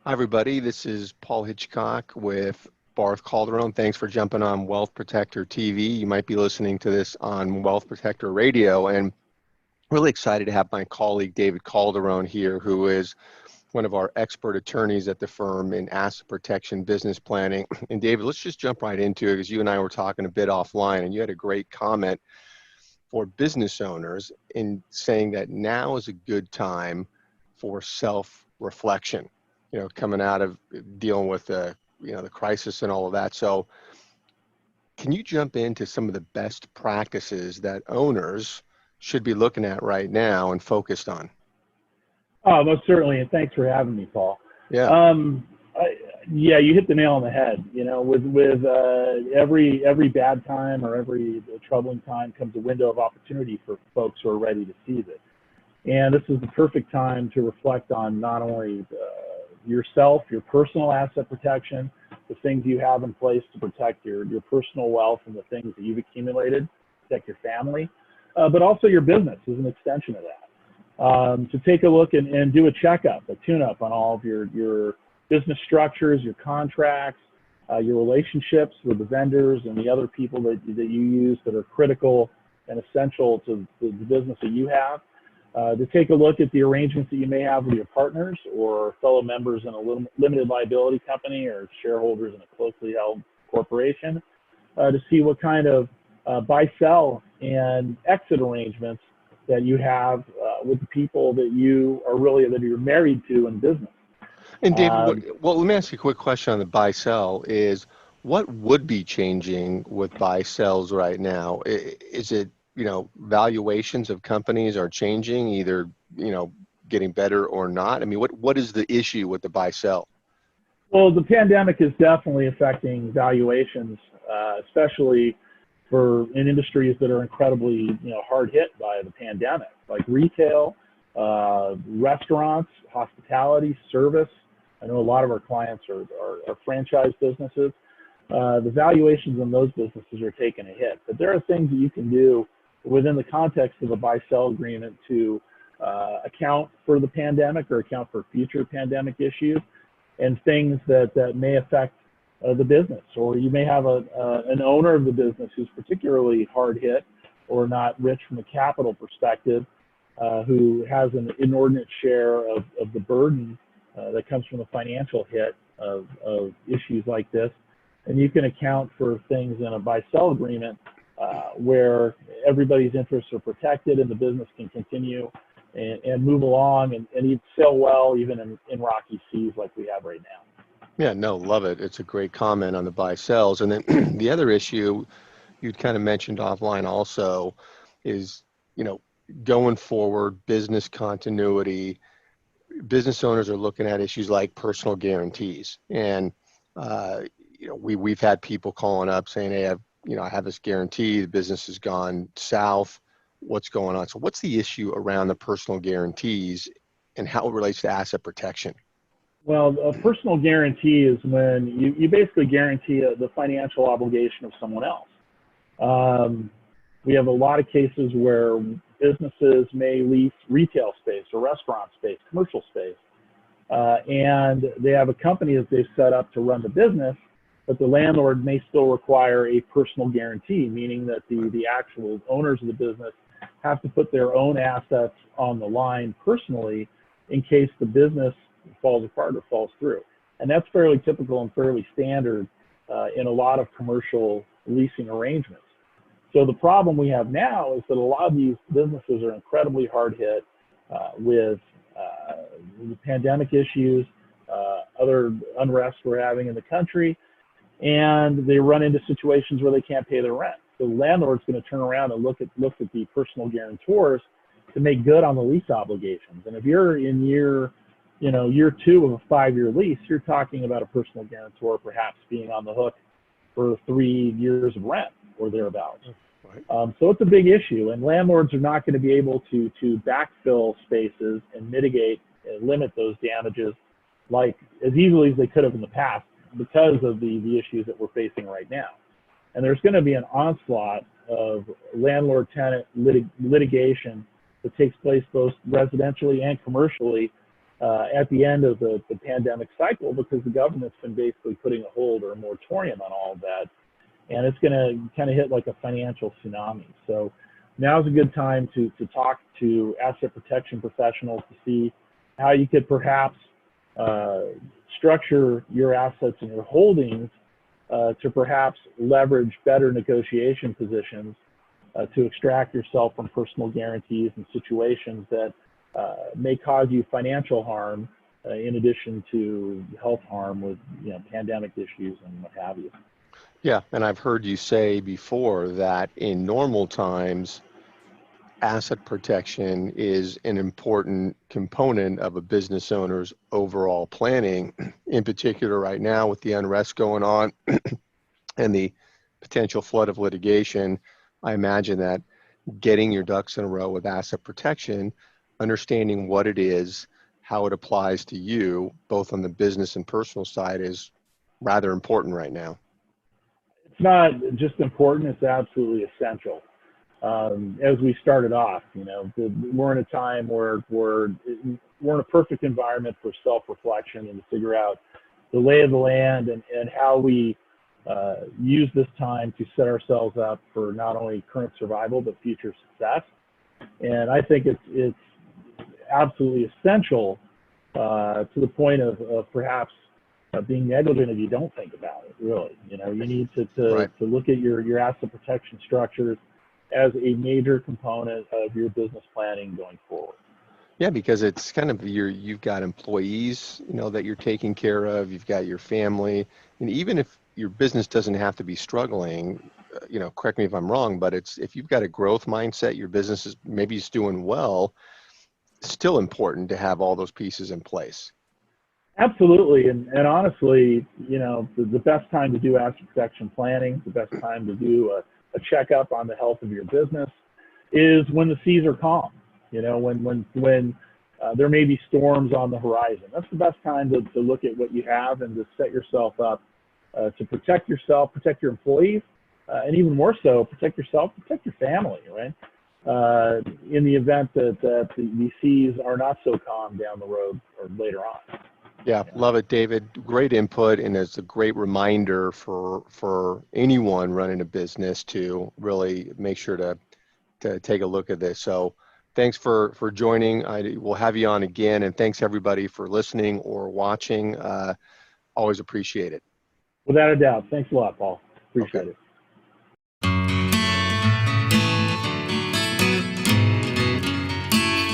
Hi, everybody. This is Paul Hitchcock with David Calderon. Thanks for jumping on Wealth Protector TV. You might be listening to this on Wealth Protector Radio, and really excited to have my colleague David Calderon here, who is one of our expert attorneys at the firm in asset protection business planning. And David, let's just jump right into it because you and I were talking a bit offline, and you had a great comment for business owners in saying that now is a good time for self-reflection, coming out of dealing with the crisis and all of that. So can you jump into some of the best practices that owners should be looking at right now and focused on? Oh, most certainly, and thanks for having me, Paul. Yeah. Yeah, you hit the nail on the head. With every bad time or every troubling time comes a window of opportunity for folks who are ready to seize it. And this is the perfect time to reflect on not only yourself, your personal asset protection, the things you have in place to protect your personal wealth and the things that you've accumulated, protect your family, but also your business is an extension of that. To take a look and do a checkup, a tune-up on all of your business structures, your contracts, your relationships with the vendors and the other people that you use that are critical and essential to the business that you have. To take a look at the arrangements that you may have with your partners or fellow members in a limited liability company or shareholders in a closely held corporation, to see what kind of buy-sell and exit arrangements that you have with the people that you're married to in business. And David, well, let me ask you a quick question on the buy-sell is what would be changing with buy-sells right now? Is it, valuations of companies are changing, either, getting better or not? I mean, what is the issue with the buy-sell? Well, the pandemic is definitely affecting valuations, especially in industries that are incredibly, hard hit by the pandemic, like retail, restaurants, hospitality, service. I know a lot of our clients are franchise businesses. The valuations in those businesses are taking a hit, but there are things that you can do within the context of a buy-sell agreement to account for the pandemic or account for future pandemic issues and things that may affect the business. Or you may have an owner of the business who's particularly hard hit or not rich from a capital perspective, who has an inordinate share of the burden that comes from the financial hit of issues like this. And you can account for things in a buy-sell agreement where everybody's interests are protected and the business can continue and move along and sell well even in rocky seas like we have right now. Yeah, no, love it. It's a great comment on the buy-sells. And then the other issue you'd kind of mentioned offline also is, going forward, business continuity. Business owners are looking at issues like personal guarantees. And, we've had people calling up saying, hey, I have this guarantee, the business has gone south, what's going on? So what's the issue around the personal guarantees and how it relates to asset protection? Well, a personal guarantee is when you basically guarantee the financial obligation of someone else. We have a lot of cases where businesses may lease retail space or restaurant space, commercial space, and they have a company that they've set up to run the business, but the landlord may still require a personal guarantee, meaning that the actual owners of the business have to put their own assets on the line personally in case the business falls apart or falls through. And that's fairly typical and fairly standard in a lot of commercial leasing arrangements. So the problem we have now is that a lot of these businesses are incredibly hard hit with the pandemic issues, other unrest we're having in the country, and they run into situations where they can't pay their rent. So the landlord's going to turn around and look at the personal guarantors to make good on the lease obligations. And if you're in year 2 of a 5-year lease, you're talking about a personal guarantor perhaps being on the hook for 3 years of rent or thereabouts. Right. So it's a big issue, and landlords are not going to be able to backfill spaces and mitigate and limit those damages like as easily as they could have in the past because of the issues that we're facing right now. And there's going to be an onslaught of landlord-tenant litigation that takes place both residentially and commercially at the end of the pandemic cycle, because the government's been basically putting a hold or a moratorium on all of that. And it's going to kind of hit like a financial tsunami. So now's a good time to talk to asset protection professionals to see how you could perhaps structure your assets and your holdings to perhaps leverage better negotiation positions to extract yourself from personal guarantees and situations that may cause you financial harm in addition to health harm with pandemic issues and what have you. Yeah, and I've heard you say before that in normal times, asset protection is an important component of a business owner's overall planning. In particular, right now with the unrest going on and the potential flood of litigation, I imagine that getting your ducks in a row with asset protection, understanding what it is, how it applies to you, both on the business and personal side, is rather important right now. It's not just important, it's absolutely essential. As we started off, we're in a time where we're in a perfect environment for self-reflection and to figure out the lay of the land and how we use this time to set ourselves up for not only current survival, but future success. And I think it's absolutely essential to the point of perhaps being negligent if you don't think about it, really. You need to Right. look at your asset protection structures as a major component of your business planning going forward. Yeah, because it's kind of you've got employees, that you're taking care of, you've got your family, and even if your business doesn't have to be struggling, correct me if I'm wrong, but if you've got a growth mindset, your business is maybe it's doing well, it's still important to have all those pieces in place. Absolutely, and honestly, the best time to do asset protection planning, the best time to do a checkup on the health of your business is when the seas are calm. When there may be storms on the horizon. That's the best time to look at what you have and to set yourself up to protect yourself, protect your employees, and even more so, protect yourself, protect your family, right? In the event that the seas are not so calm down the road or later on. Yeah, love it, David. Great input, and it's a great reminder for anyone running a business to really make sure to take a look at this. So thanks for joining. I will have you on again, and thanks everybody for listening or watching. Always appreciate it. Without a doubt. Thanks a lot, Paul. Appreciate it.